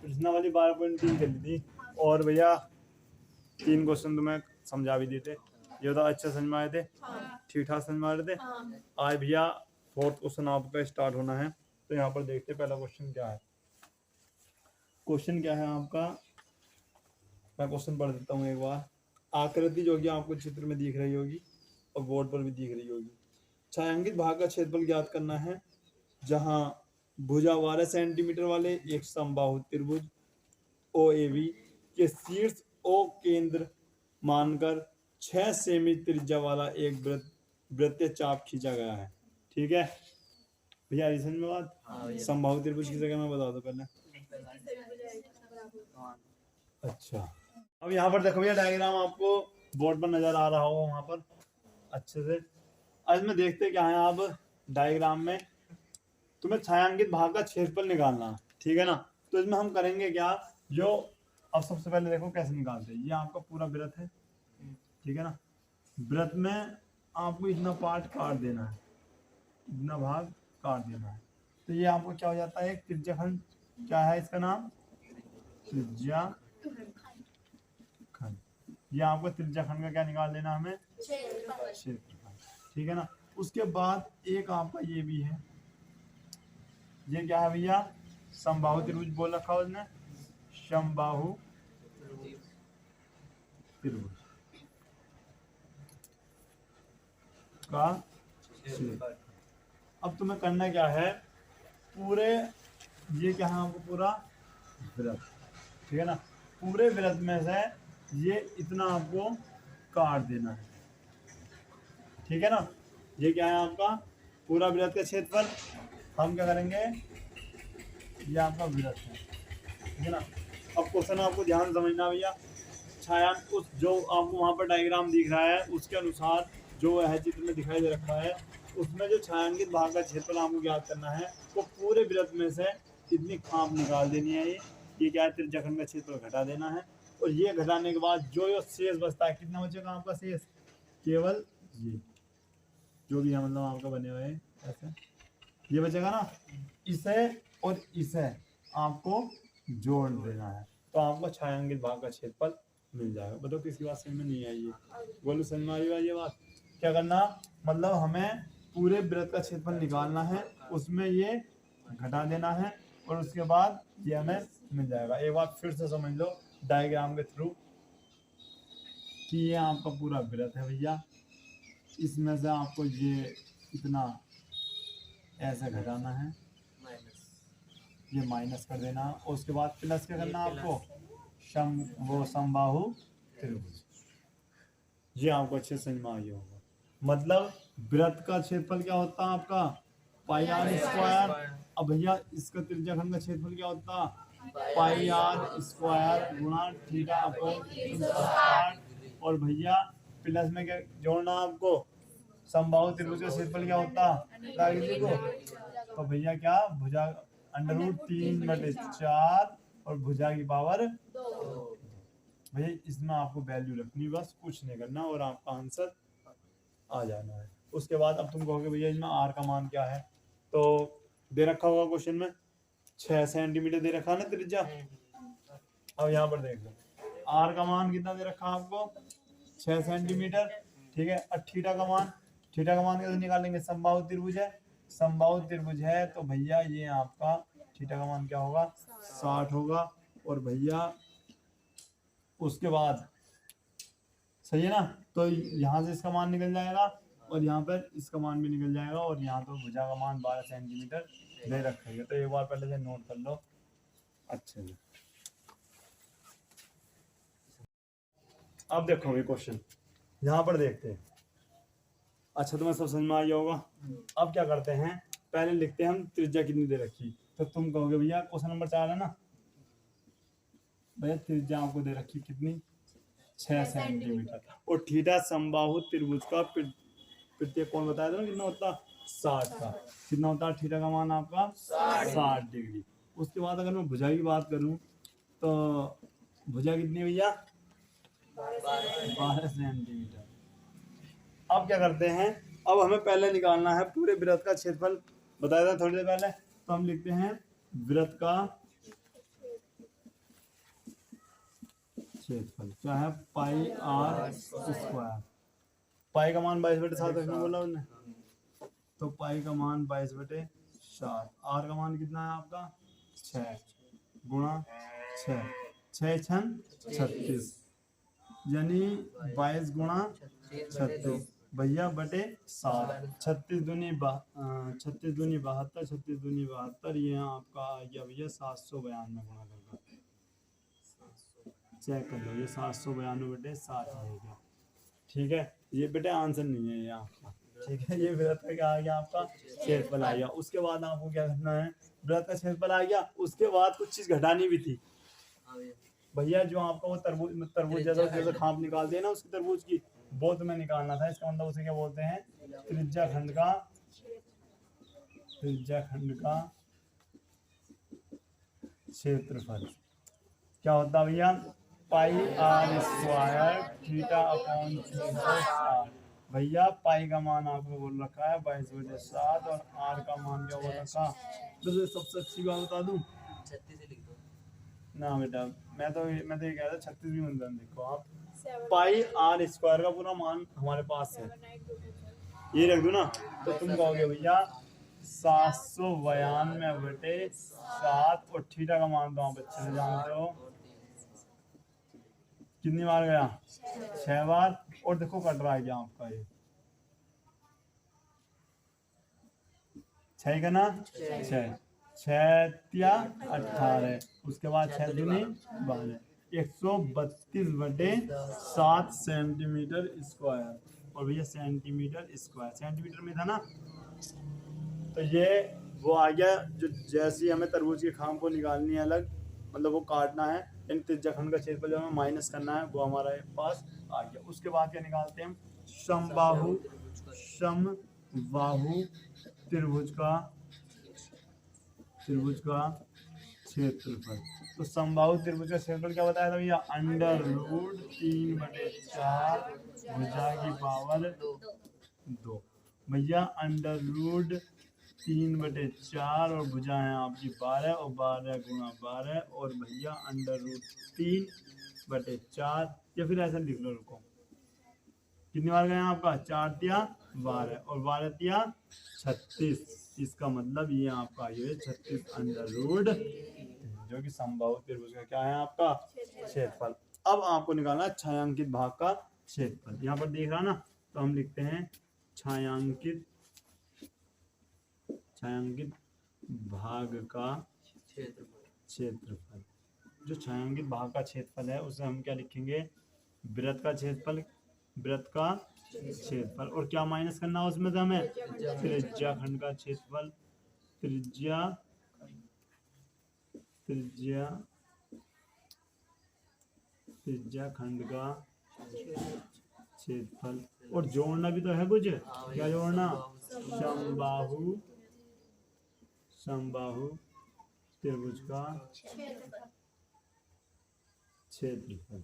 कृष्णा वाली 12.3 कर ली थी और भैया 3 क्वेश्चन तुम्हें समझा भी दिए थे। ये तो अच्छे समझ में आए थे, ठीक ठाक समझ में आ रहे थे। आज भैया 4th क्वेश्चन आपका स्टार्ट होना है। तो यहाँ पर देखते हैं पहला क्वेश्चन क्या है। क्वेश्चन क्या है आपका, मैं क्वेश्चन पढ़ देता हूँ एक बार। आकृति जो कि आपको चित्र में दिख रही होगी और बोर्ड पर भी दिख रही होगी। छायांकित भाग का क्षेत्रफल ज्ञात करना है जहां भुजा 12 सेंटीमीटर वाले एक समबाहु त्रिभुज OAB के शीर्ष O केंद्र मानकर 6 सेमी त्रिज्या वाला एक वृत्तीय चाप खींचा गया है। ठीक है भैया, समझ में बात। समबाहु त्रिभुज की जगह मैं बता दो पहले। अच्छा, अब यहाँ पर देखो भैया डायग्राम आपको बोर्ड पर नजर आ रहा होगा वहां पर अच्छे से। आज में देखते क्या है, आप डायग्राम में तुम्हें छायांकित भाग का क्षेत्रफल निकालना है, ठीक है ना। तो इसमें हम करेंगे क्या, जो अब सबसे पहले देखो कैसे निकालते हैं। ये आपका पूरा वृत्त है, ठीक है ना। वृत्त में आपको इतना पार्ट काट देना है, इतना भाग काट देना है। तो ये आपको क्या हो जाता है, एक त्रिज्याखंड। क्या है इसका नाम, त्रिज्याखंड। ये आपको त्रिज्याखंड का क्या निकाल देना हमें, क्षेत्रफल, ठीक है ना। उसके बाद एक आपका ये भी है, ये क्या है भैया, समबाहु त्रिभुज बोल रखा है उसने, समबाहु त्रिभुज का। अब तुम्हें करना क्या है, पूरे ये क्या है आपको पूरा वृत्त, ठीक है ना। पूरे वृत्त में से ये इतना आपको काट देना है, ठीक है ना। ये क्या है आपका पूरा वृत्त का क्षेत्रफल। हम क्या करेंगे, ये आपका वृत्त है, ठीक है ना। अब क्वेश्चन आपको ध्यान समझना भैया। छायांक उस जो आपको वहाँ पर डायग्राम दिख रहा है उसके अनुसार जो है चित्र में दिखाई दे रखा है, उसमें जो छायांकित भाग का क्षेत्रफल आपको ज्ञात करना है, वो पूरे वृत्त में से इतनी खाप निकाल देनी है। ये क्या है, त्रिज्याखंड का क्षेत्रफल घटा देना है। और ये घटाने के बाद जो शेष बचता है, कितना बचेगा आपका शेष, केवल ये जो भी है मतलब आपका बने हुए ऐसे ये बचेगा ना। इसे और इसे आपको जोड़ देना है, तो आपको छायांकित भाग का क्षेत्रफल मिल जाएगा। बताओ किसी बात समझ में नहीं आई है, बोलो समझ में आई ये बात। क्या करना, मतलब हमें पूरे वृत्त का क्षेत्रफल निकालना है, उसमें ये घटा देना है और उसके बाद ये हमें मिल जाएगा। एक बार फिर से समझ लो डायग्राम के थ्रू कि ये आपका पूरा वृत्त है भैया, इसमें से आपको ये इतना ऐसे घटाना है, ये माइनस कर देना और उसके बाद प्लस क्या करना आपको, वो समबाहु त्रिभुज। ये आपको अच्छे समझ में आ गया होगा। मतलब वृत्त का क्षेत्रफल क्या होता है आपका, पाई आर स्क्वायर। अब भैया इसका त्रिज्याखंड का क्षेत्रफल क्या होता, पाई आर स्क्वायर गुणा थीटा अपॉन 360। और भैया प्लस में क्या जोड़ना आपको, समबाहु त्रिभुज का क्षेत्रफल क्या होता को। तो भैया क्या, भुजा √3/4 और भुजा की पावर 2। भैया इसमें आपको वैल्यू रखनी, बस कुछ नहीं करना और आपका आंसर आ जाना है। उसके बाद अब तुम कहोगे भैया इसमें आर का मान क्या है, तो दे रखा होगा क्वेश्चन में 6 सेंटीमीटर दे रखा ना त्रिज्या। अब यहाँ पर देख लो आर का मान कितना दे रखा आपको, 6 सेंटीमीटर, ठीक है। और थीटा का मान, थीटा का मान कैसे निकालेंगे, समबाहु त्रिभुज है, समबाहु त्रिभुज है तो भैया ये आपका थीटा का मान क्या होगा, 60 होगा। और भैया उसके बाद सही है ना, तो यहाँ से इसका मान निकल जाएगा और यहाँ पर इसका मान भी निकल जाएगा और यहाँ तो भुजा का मान 12 सेंटीमीटर दे रखा है। तो एक बार पहले से नोट कर लो अच्छे से। अब देखो ये क्वेश्चन यहाँ पर देखते हैं। अच्छा तुम्हें सब समझ में आ गया होगा। अब क्या करते हैं, पहले लिखते हैं हम त्रिज्या कितनी दे रखी। तो तुम कहोगे भैया क्वेश्चन नंबर 4 है ना, भैया त्रिज्या आपको दे रखी कितनी, 6 सेंटीमीटर। और थीटा समबाहु त्रिभुज का प्रत्येक कोण बताया था ना कितना होता, 60 का। कितना होता है थीटा का मान आपका, 60 डिग्री। उसके बाद अगर मैं भुजा की बात करूं तो भुजा कितनी भैया, 12 सेंटीमीटर। अब क्या करते हैं, अब हमें पहले निकालना है पूरे वृत्त का क्षेत्रफल, बताया था थोड़ी देर पहले। तो हम लिखते हैं वृत्त का क्षेत्रफल क्या है, पाई आर स्क्वायर। पाई का मान 22/7 रखने बोला उन्होंने, तो पाई का मान 22/7। आर का मान कितना है आपका 6 गुणा 6, 6×6 = 36, यानी 22 गुणा 36 भैया बटे 7। 36 दूनी 72, 36 ये आपका आ गया भैया 792 गुणा करके चेक कर लो, ये 792/7 आएगा। ठीक है, ये बेटे आंसर नहीं है ये आपका। ठीक है, ये वृत्त का क्या आ गया आपका क्षेत्रफल आ गया। उसके बाद आपको क्या करना है, वृत्त का क्षेत्रफल आ गया, उसके बाद कुछ चीज घटानी भी थी भैया। जो आपका वो तरबूज जैसा खाप निकालते हैं ना उसकी तरबूज की, वो तुम्हें निकालना था। इसका मतलब उसे क्या बोलते हैं, त्रिज्या खंड का क्षेत्रफल। क्या होता है भैया, पाई आर स्क्वायर थीटा अपॉन 3/7। भैया पाई का मान आपको बोल रखा है 22/7 और आर का मान क्या बोल रखा। तो सबसे अच्छी बात बता दूं, 36 लिख दो ना बेटा, मैं तो ये कह रहा था 36 भी मतलब देखो आप, पाई आर स्क्वायर का पूरा मान हमारे पास है, ये रख दो ना, तो तुम कहोगे भैया 792/7 और थीटा का मान तो आप अच्छे से जानते हो कितनी बार गया, 6 बार। और देखो कट रहा है क्या आपका, ये 6 का ना 6, 6×18, उसके बाद 6 दूनी 12, 132/7 सेंटीमीटर स्क्वायर। और भैया सेंटीमीटर स्क्वायर सेंटीमीटर में था ना, तो ये वो आ गया। जो जैसी हमें तरबूज के खाम को निकालनी है अलग, मतलब वो काटना है, इन त्रिज्याखंड का क्षेत्रफल जो हमें माइनस करना है, वो हमारे पास आ गया। उसके बाद क्या निकालते हैं हम, समबाहु त्रिभुज का क्षेत्रफल। तो समबाहु त्रिभुज का क्षेत्रफल क्या बताया था भैया, √3/4 भुजा की पावर 2। भैया √3/4 और भुजा है आपकी 12 और 12 गुणा 12 और भैया √3/4, या फिर ऐसा लिख लो, रुको कितनी बार गए आपका, 4 तिया 12 और 12 तिया 36। इसका मतलब ये आपका ये 36√, जो कि समबाहु त्रिभुज का क्या है आपका क्षेत्रफल। अब आपको निकालना है छायांकित भाग का क्षेत्रफल। यहाँ पर देख रहा ना, तो हम लिखते हैं छायांकित भाग का क्षेत्रफल। जो छायांकित भाग का क्षेत्रफल है उसे हम क्या लिखेंगे, वृत्त का क्षेत्रफल, और क्या माइनस करना है उसमें से हमें, त्रिज्या खंड का क्षेत्रफल, त्रिज्या खंड का क्षेत्रफल। और जोड़ना भी तो है कुछ, क्या जोड़ना, समबाहु त्रिभुज का क्षेत्रफल।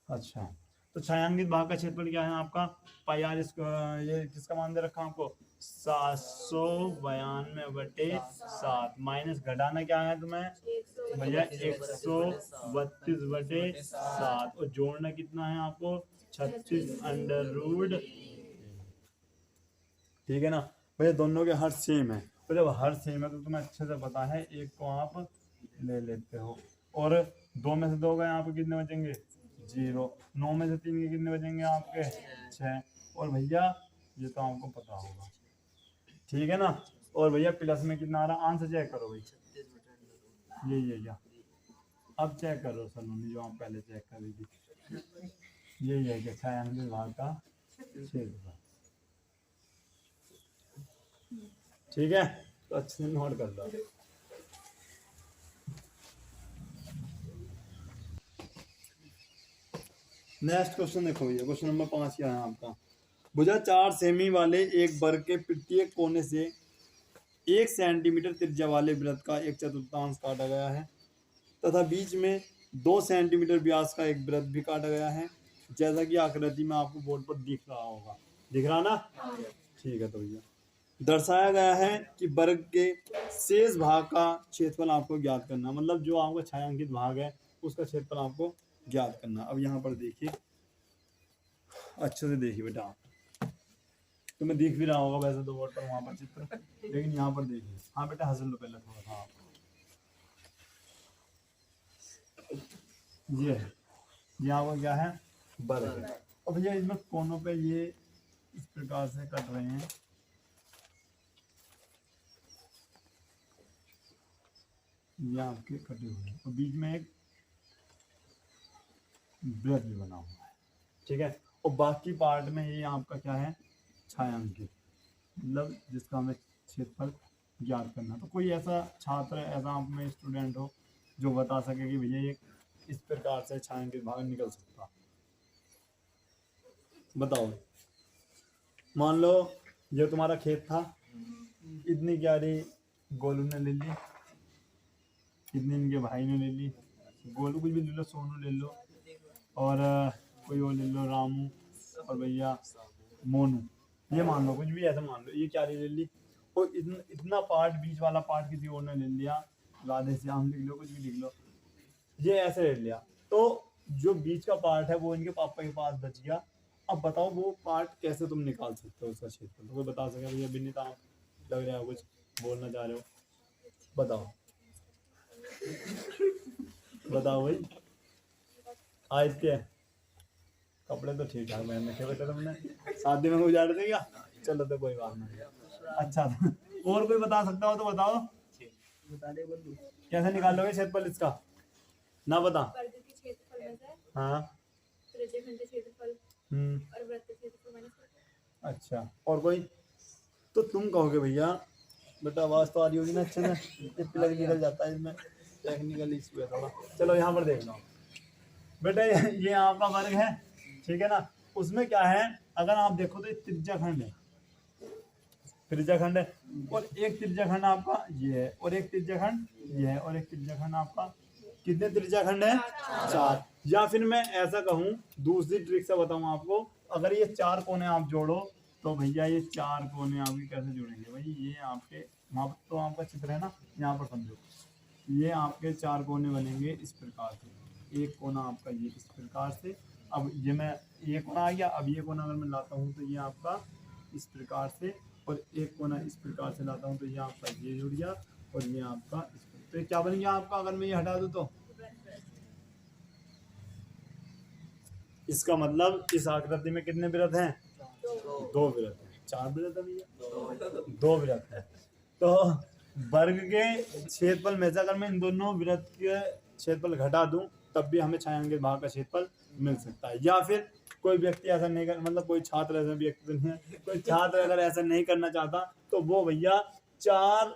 अच्छा, तो छायांकित भाग का क्षेत्रफल क्या है आपका, पाई आर, ये किसका मान दे रखा आपको, 792/7 माइनस घटाना क्या है तुम्हें भैया 132/7 और जोड़ना कितना है आपको 36√। ठीक है ना भैया, दोनों के हर सेम है, तो जब हर सेम है तो तुम्हें अच्छे से पता है, एक को आप ले लेते हो और 2 में से 2 गए आपको कितने बचेंगे 0, 9 में से 3 के कितने बचेंगे आपके 6, और भैया ये तो आपको पता होगा। ठीक है ना, और भैया प्लस में कितना आ रहा, आंसर चेक करो भाई, यही है क्या, अब चेक करो सलोनी, जो आप पहले चेक कर रही थी, यही है क्या छायांकित भाग का क्षेत्रफल। ठीक है, तो अच्छे से नोट कर लो। नेक्स्ट क्वेश्चन देखो भैया, क्वेश्चन नंबर 5 क्या है आपका, भुजा 4 सेमी वाले एक वर्ग के प्रत्येक कोने से 1 सेंटीमीटर त्रिज्या वाले वृत्त का 1/4 काटा गया है तथा बीच में 2 सेंटीमीटर व्यास का एक वृत्त भी काटा गया है, जैसा कि आकृति में आपको बोर्ड पर दिख रहा होगा। दिख रहा ना, ठीक है। तो भैया दर्शाया गया है कि वर्ग के शेष भाग का क्षेत्रफल आपको ज्ञात करना, मतलब जो आपका छायांकित भाग है उसका क्षेत्रफल आपको ज्ञात करना। अब यहाँ पर देखिए, अच्छे से देखिए बेटा, तुम्हें दिख भी रहा होगा वैसे तो बोर्ड पर वहाँ पर चित्र, लेकिन यहाँ पर देखिए। हाँ बेटा हंस लो पहले थोड़ा सा। ये है, यहाँ पर क्या है, वर्ग है। और भैया इसमें कोनों पे ये इस प्रकार से कट रहे हैं, ये आपके कटे हुए हैं और बीच में एक वृत्त भी बना हुआ है, ठीक है। और बाकी पार्ट में ये आपका क्या है, छायांकित, मतलब जिसका हमें क्षेत्रफल ज्ञात करना। तो कोई ऐसा छात्र, ऐसा आप में स्टूडेंट हो जो बता सके कि भैया ये इस प्रकार से छायांकित भाग निकल सकता, बताओ। मान लो ये तुम्हारा खेत था, इतनी क्यारी गोलू ने ले ली, इतनी इनके भाई ने ले ली, गोलू कुछ भी ले लो, सोनू ले लो, और कोई और ले लो, रामू, और भैया मोनू, ये मान लो कुछ भी ऐसा मान लो, ये क्यारी ले ली। और इतना पार्ट, बीच वाला पार्ट किसी और ने ले लिया, राधे श्याम लिख लो, कुछ भी लिख लो, ये ऐसे ले लिया। तो जो बीच का पार्ट है वो इनके पापा के पास बच गया। अब बताओ वो पार्ट कैसे तुम निकाल सकते हो उसका क्षेत्रफल, तो कोई बता सके भैया? विनीत आप लग रहा है कुछ बोलना चाह रहे हो, बताओ बताओ भाई। आदित्य, कपड़े तो ठीक ठाक पहन रखे बेटा तुमने, शादी में गुजार थे क्या? चलो तो कोई बात नहीं। अच्छा और कोई बता सकता हो तो बताओ, कैसे निकालोगे क्षेत्रफल इसका? ना बता। हाँ अच्छा, और कोई? तो तुम कहोगे भैया बेटा आवाज तो आ रही होगी ना अच्छे से, प्लग निकल जाता है इसमें, टेक्निकल इशू है थोड़ा। चलो यहाँ पर देख लो बेटा, ये आपका वर्ग है, ठीक है ना। उसमें क्या है, अगर आप देखो तो त्रिज्या खंड है, त्रिज्या खंड है, और एक त्रिज्या खंड आपका ये है, और एक त्रिज्या खंड ये है, और एक त्रिज्या खंड आपका, कितने त्रिज्या खंड है? 4। या फिर मैं ऐसा कहूँ, दूसरी ट्रिक से बताऊँ आपको, अगर ये 4 कोने आप जोड़ो तो भैया ये 4 कोने आपके कैसे जुड़ेंगे भाई? ये आपके वहाँ तो आपका चित्र है ना, यहाँ पर समझो, ये आपके 4 कोने बनेंगे इस प्रकार से, एक कोना आपका ये इस प्रकार से। अब ये मैं, ये कोना आ गया, अब ये कोना अगर मैं लाता हूँ तो ये आपका इस प्रकार से, और एक कोना इस प्रकार से लाता हूँ तो ये आपका ये जुड़ गया, और ये आपका इस, तो ये क्या बन गया आपका? अगर मैं ये हटा दूँ तो इसका मतलब इस आकृति में कितने वृत्त हैं? 2 वृत्त हैं। 4 वृत्त है भैया, 2 वृत्त है। तो वर्ग के क्षेत्रफल में से अगर मैं इन दोनों वृत्त के क्षेत्रफल घटा दूं तब भी हमें छायांकित भाग का क्षेत्रफल मिल सकता है। या फिर कोई व्यक्ति ऐसा नहीं कर, मतलब कोई छात्र, ऐसा व्यक्ति नहीं है, कोई छात्र अगर ऐसा नहीं करना चाहता तो वो भैया 4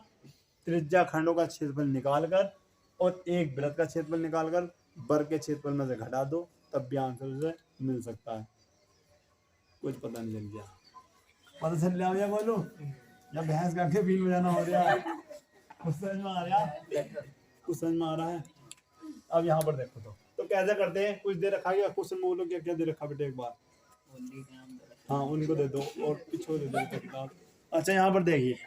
त्रिज्या खंडों का क्षेत्रफल निकाल कर और एक वृत्त का क्षेत्रफल निकाल कर वर्ग के क्षेत्रफल में से घटा दो, तब भी आंसर उसे मिल सकता है। कुछ पता नहीं चल गया? पता चल रहा भैया बोलो, या भैंस का के बीन बजाना हो रहा है? कुछ समझ में आ रहा है? कुछ समझ में आ रहा है? अब यहाँ पर देखो तो कैसे करते हैं, कुछ दे रखा है, क्वेश्चन बोलो क्या क्या दे रखा बेटे एक बार। हाँ उनको दे दो और पीछे दे दो। अच्छा यहाँ पर देखिए,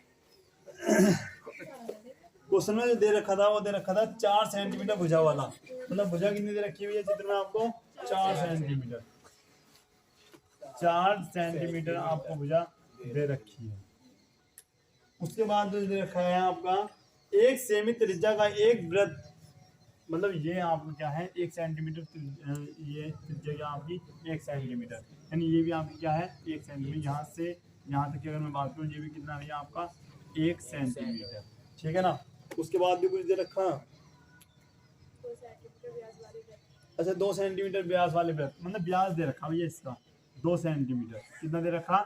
क्वेश्चन में जो दे रखा था वो दे रखा था 4 सेंटीमीटर भुजा वाला, मतलब भुजा कितनी दे रखी हुई है चित्र में आपको? 4 सेंटीमीटर, 4 सेंटीमीटर आपको भुजा दे रखी है। उसके बाद जो दे रखा है आपका 1 सेमी त्रिज्या का एक वृत्त, मतलब ये आपका क्या है 1 सेंटीमीटर, ये त्रिज्या क्या आपकी 1 सेंटीमीटर, यानी ये भी आपकी क्या है 1 सेंटीमीटर। यहाँ से यहाँ तक की अगर मैं बात करूँ ये भी कितना है आपका 1 सेंटीमीटर, ठीक है ना। उसके बाद भी कुछ दे रखा, अच्छा 2 सेंटीमीटर व्यास वाले वृत्त, मतलब व्यास दे रखा भैया इसका 2 सेंटीमीटर, कितना दे रखा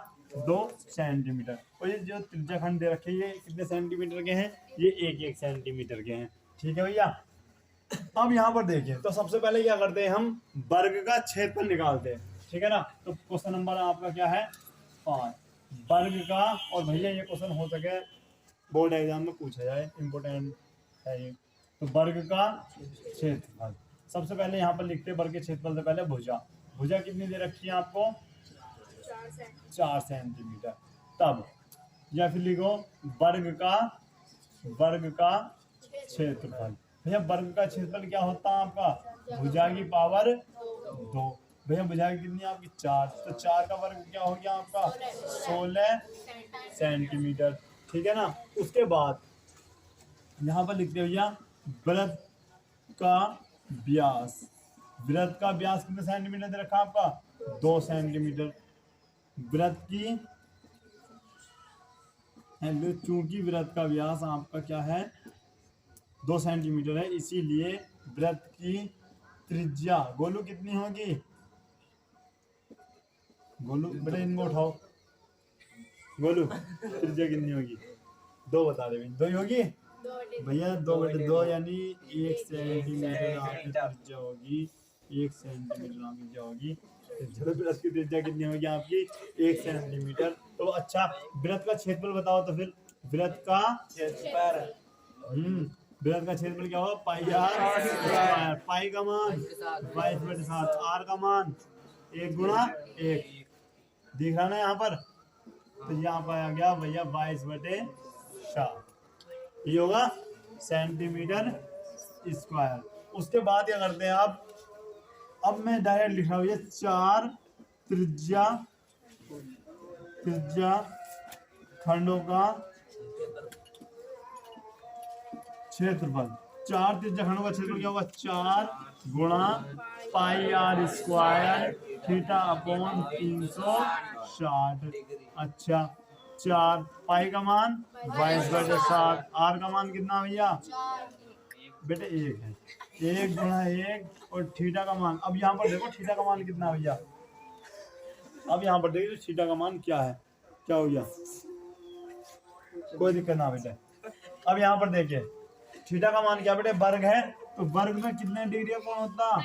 2 सेंटीमीटर। और ये जो त्रिज्या खंड दे रखे ये कितने सेंटीमीटर के हैं? ये 1-1 सेंटीमीटर के हैं, ठीक है भैया। अब यहाँ पर देखिए, तो सबसे पहले क्या करते हैं, हम वर्ग का क्षेत्रफल निकालते हैं, ठीक है ना। तो क्वेश्चन नंबर आपका क्या है 5, वर्ग का, और भैया ये क्वेश्चन हो सके बोर्ड एग्जाम में पूछा जाए, इम्पोर्टेंट है ये। तो वर्ग का क्षेत्रफल सबसे पहले यहाँ पर लिखते हैं, वर्ग के क्षेत्रफल से पहले भुजा, भुजा कितनी दे रखी है आपको? 4 सेंटीमीटर। तब या फिर लिखो वर्ग का क्षेत्रफल। भैया वर्ग का क्षेत्रफल क्या होता है आपका, भुजा की पावर 2। भैया भुजा की कितनी आपकी 4, तो 4 का वर्ग क्या हो गया आपका 16 सेंटीमीटर। ठीक है ना। उसके बाद यहाँ पर लिखते भैया वृत्त का व्यास। वृत्त का व्यास कितने सेंटीमीटर दे रखा आपका 2 सेंटीमीटर। वृत्त की चूंकि वृत्त का व्यास आपका क्या है 2 सेंटीमीटर है, इसीलिए वृत्त की त्रिज्या गोलू कितनी होगी, गोलू बेटा इनको उठाओ, गोलू त्रिज्या कितनी होगी, 2 बता रहे, 2 ही होगी भैया, 2/2 यानी 1 सेंटीमीटर आपकी त्रिज्या होगी, 1 सेंटीमीटर आपकी त्रिज्या होगी। वृत्त की त्रिज्या कितनी होगी आपकी 1 सेंटीमीटर। तो अच्छा वृत्त का क्षेत्रफल बताओ, तो फिर वृत्त का क्षेत्रफल वृत्त का क्षेत्रफल क्या होगा पाई आर स्क्वायर। पाई का मान 22/7, आर का मान 1 गुणा 1 दिख रहा ना यहाँ पर, तो यहाँ पर आ गया भैया 22/7, ये होगा सेंटीमीटर स्क्वायर। उसके बाद क्या करते हैं आप, अब मैं डायरेक्ट लिख रहा हूँ ये 4 त्रिज्या खंडों का क्षेत्रफल। 4 त्रिज्या खंडों का क्षेत्रफल क्या होगा 4 गुणा पाई आर स्क्वायर थीटा अपॉन 360। अच्छा 4 पाई का मान 22/7, आर का मान कितना भैया बेटे 1 है, 1 गुणा 1 और थीटा का मान, अब यहाँ पर देखो थीटा का मान कितना भैया, अब यहाँ पर देखिए थीटा का मान क्या है, क्या हो गया, कोई दिक्कत ना बेटे। अब यहाँ पर देखिए थीटा का मान क्या बेटे वर्ग है, तो वर्ग में कितने डिग्री का कोण होता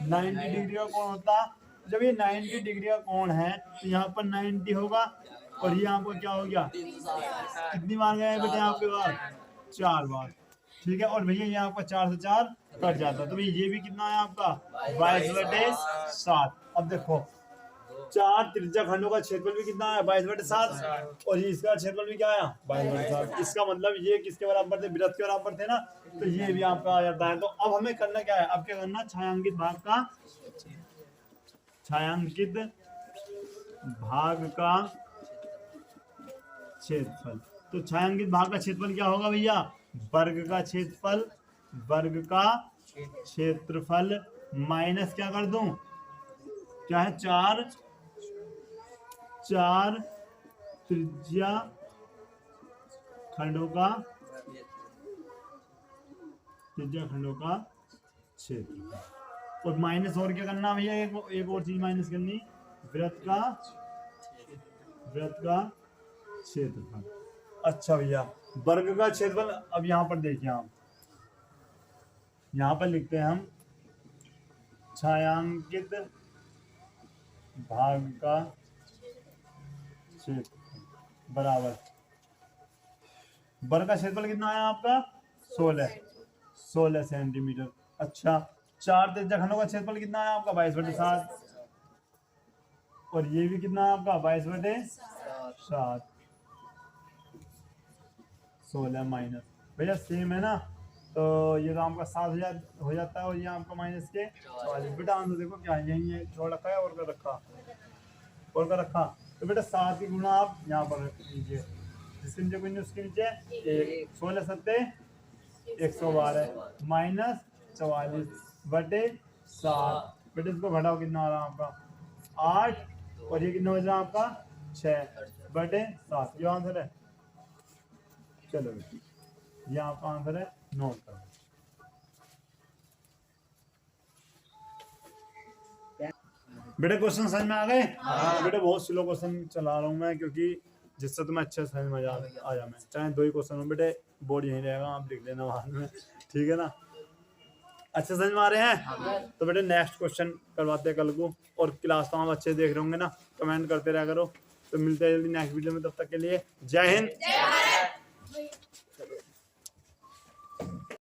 90 डिग्री का कोण होता। जब ये 90 डिग्री का कोण है तो यहाँ पर 90 होगा और ये आपको क्या हो गया कितनी बार गए बेटे आपके बार 4 बार। ठीक है, और भैया ये आपका 4 से 4 कट जाता है, तो भैया ये भी कितना है आपका 22/7। अब देखो 4 त्रिज्या खंडों का क्षेत्रफल भी कितना है 22/7 और ये इसका क्षेत्रफल भी क्या है 22/7। इसका मतलब ये किसके बराबर थे, वृत्त के बराबर थे ना, तो ये भी आपका आ जाता है। तो अब हमें करना क्या है, अब क्या करना, छायांकित भाग का क्षेत्रफल। तो छायांकित भाग का क्षेत्रफल क्या होगा भैया वर्ग का क्षेत्रफल माइनस क्या कर दूं, क्या है 4 त्रिज्या खंडों का क्षेत्रफल, और माइनस और क्या करना भैया, एक और चीज माइनस करनी, वृत्त का क्षेत्रफल। अच्छा भैया वर्ग का क्षेत्रफल, अब यहाँ पर देखिए आप, यहाँ पर लिखते हैं हम छायांकित भाग का क्षेत्रफल बराबर वर्ग का क्षेत्रफल कितना है आपका 16 सेंटीमीटर। अच्छा 4 त्रिज्या खंडों का क्षेत्रफल कितना है आपका 22/7 और ये भी कितना है आपका 22/7, 16 माइनस भैया सेम है ना, तो ये तो आपका 7 हो जाता है और ये आपका माइनस के 44। बेटा आंसर देखो क्या है, यही है छोड़ रखा है और का रखा, तो बेटा 7 की गुणा आप यहाँ पर लीजिए, जिसके नीचे कोई नहीं उसके नीचे 1, 16 सत्ते 112 माइनस 44/7। बेटा इसको घटाओ कितना आ रहा है आपका 8 और ये कितना हो रहा है आपका 6/7, ये आंसर है। चलो ये आपका आंसर है, नोट करो। बेटे क्वेश्चन समझ में आ गए? बेटे बहुत स्लो क्वेश्चन चला रहा हूँ मैं, क्योंकि जिससे तुम्हें अच्छे समझ में आ जाए। मैं चाहे 2 ही क्वेश्चन हो बेटे, बोर्ड यहीं रहेगा, आप लिख लेना बाद में, ठीक है ना। अच्छे समझ में आ रहे हैं? तो बेटे नेक्स्ट क्वेश्चन करवाते हैं कल को, और क्लास तो आप अच्छे देख रहे होंगे ना, कमेंट करते रहा करो। तो मिलते हैं जल्दी नेक्स्ट वीडियो में, तब तक के लिए जय हिंद।